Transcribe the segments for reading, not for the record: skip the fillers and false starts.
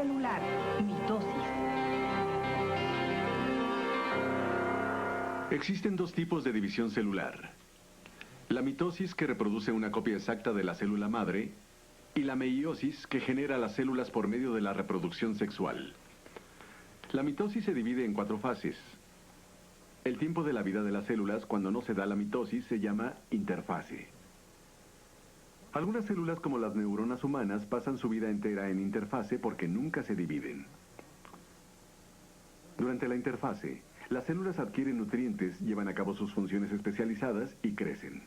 celular, mitosis. Existen dos tipos de división celular. La mitosis, que reproduce una copia exacta de la célula madre, y la meiosis, que genera las células por medio de la reproducción sexual. La mitosis se divide en 4 fases. El tiempo de la vida de las células cuando no se da la mitosis se llama interfase. Algunas células, como las neuronas humanas, pasan su vida entera en interfase porque nunca se dividen. Durante la interfase, las células adquieren nutrientes, llevan a cabo sus funciones especializadas y crecen.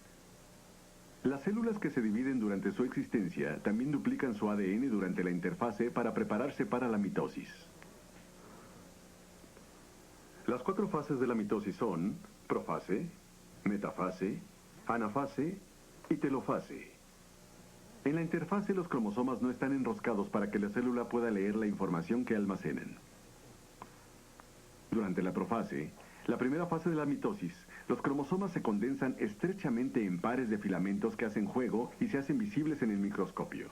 Las células que se dividen durante su existencia también duplican su ADN durante la interfase para prepararse para la mitosis. Las 4 fases de la mitosis son profase, metafase, anafase y telofase. En la interfase, los cromosomas no están enroscados para que la célula pueda leer la información que almacenan. Durante la profase, la primera fase de la mitosis, los cromosomas se condensan estrechamente en pares de filamentos que hacen juego y se hacen visibles en el microscopio.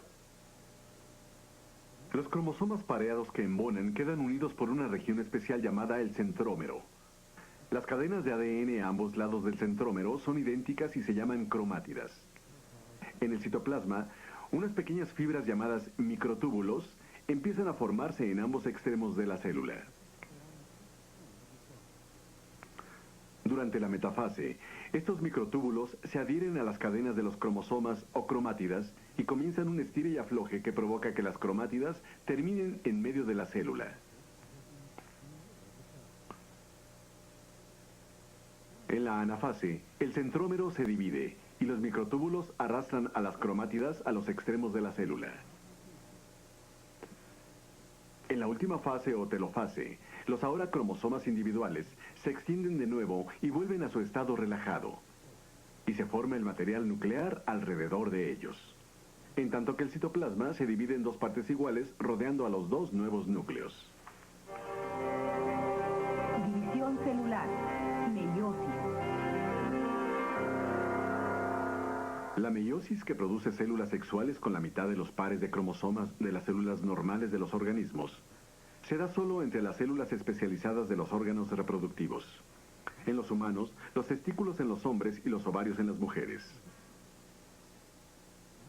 Los cromosomas pareados que embonan quedan unidos por una región especial llamada el centrómero. Las cadenas de ADN a ambos lados del centrómero son idénticas y se llaman cromátidas. En el citoplasma, unas pequeñas fibras llamadas microtúbulos empiezan a formarse en ambos extremos de la célula. Durante la metafase, estos microtúbulos se adhieren a las cadenas de los cromosomas o cromátidas y comienzan un estire y afloje que provoca que las cromátidas terminen en medio de la célula. En la anafase, el centrómero se divide y los microtúbulos arrastran a las cromátidas a los extremos de la célula. En la última fase o telofase, los ahora cromosomas individuales se extienden de nuevo y vuelven a su estado relajado. Y se forma el material nuclear alrededor de ellos. En tanto que el citoplasma se divide en 2 partes iguales rodeando a los 2 nuevos núcleos. División celular, meiosis. La meiosis, que produce células sexuales con la mitad de los pares de cromosomas de las células normales de los organismos, se da solo entre las células especializadas de los órganos reproductivos. En los humanos, los testículos en los hombres y los ovarios en las mujeres.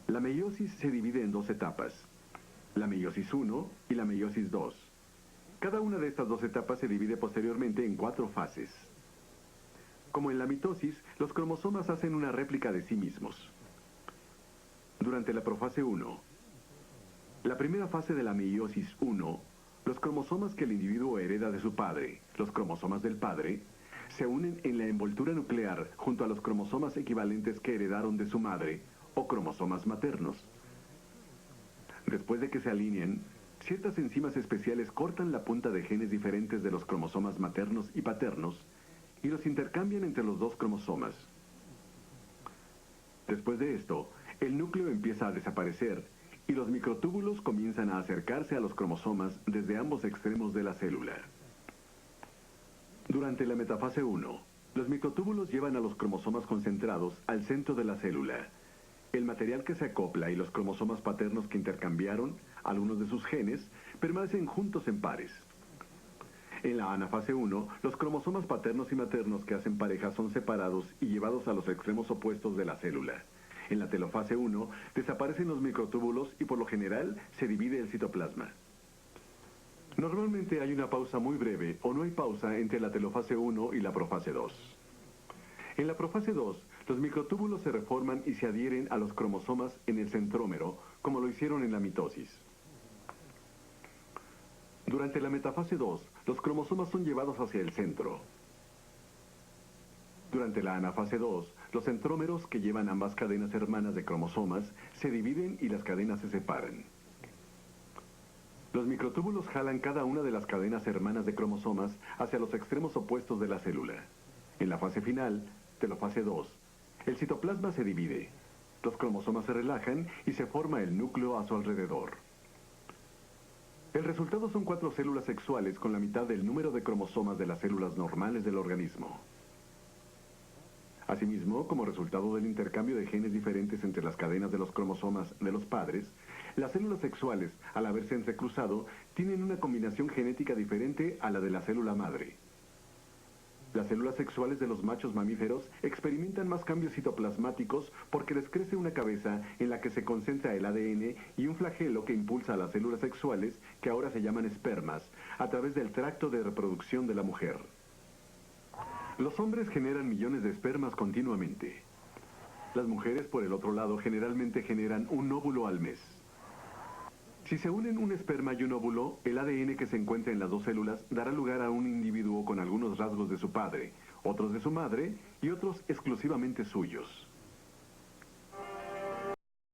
La meiosis se divide en 2 etapas, la meiosis 1 y la meiosis 2. Cada una de estas 2 etapas se divide posteriormente en 4 fases. Como en la mitosis, los cromosomas hacen una réplica de sí mismos. Durante la profase 1, la primera fase de la meiosis 1, los cromosomas que el individuo hereda de su padre, los cromosomas del padre, se unen en la envoltura nuclear junto a los cromosomas equivalentes que heredaron de su madre, o cromosomas maternos. Después de que se alineen, ciertas enzimas especiales cortan la punta de genes diferentes de los cromosomas maternos y paternos y los intercambian entre los 2 cromosomas. Después de esto, el núcleo empieza a desaparecer y los microtúbulos comienzan a acercarse a los cromosomas desde ambos extremos de la célula. Durante la metafase 1, los microtúbulos llevan a los cromosomas concentrados al centro de la célula. El material que se acopla y los cromosomas paternos que intercambiaron algunos de sus genes permanecen juntos en pares. En la anafase 1, los cromosomas paternos y maternos que hacen pareja son separados y llevados a los extremos opuestos de la célula. En la telofase 1, desaparecen los microtúbulos y por lo general se divide el citoplasma. Normalmente hay una pausa muy breve o no hay pausa entre la telofase 1 y la profase 2. En la profase 2, los microtúbulos se reforman y se adhieren a los cromosomas en el centrómero, como lo hicieron en la mitosis. Durante la metafase 2, los cromosomas son llevados hacia el centro. Durante la anafase 2, los centrómeros que llevan ambas cadenas hermanas de cromosomas se dividen y las cadenas se separan. Los microtúbulos jalan cada una de las cadenas hermanas de cromosomas hacia los extremos opuestos de la célula. En la fase final, telofase 2, el citoplasma se divide. Los cromosomas se relajan y se forma el núcleo a su alrededor. El resultado son 4 células sexuales con la mitad del número de cromosomas de las células normales del organismo. Asimismo, como resultado del intercambio de genes diferentes entre las cadenas de los cromosomas de los padres, Las células sexuales, al haberse entrecruzado, tienen una combinación genética diferente a la de la célula madre. Las células sexuales de los machos mamíferos experimentan más cambios citoplasmáticos porque les crece una cabeza en la que se concentra el ADN y un flagelo que impulsa a las células sexuales, que ahora se llaman espermas, a través del tracto de reproducción de la mujer. Los hombres generan millones de espermas continuamente. Las mujeres, por el otro lado, generalmente generan un óvulo al mes. Si se unen un esperma y un óvulo, el ADN que se encuentra en las dos células dará lugar a un individuo con algunos rasgos de su padre, otros de su madre y otros exclusivamente suyos.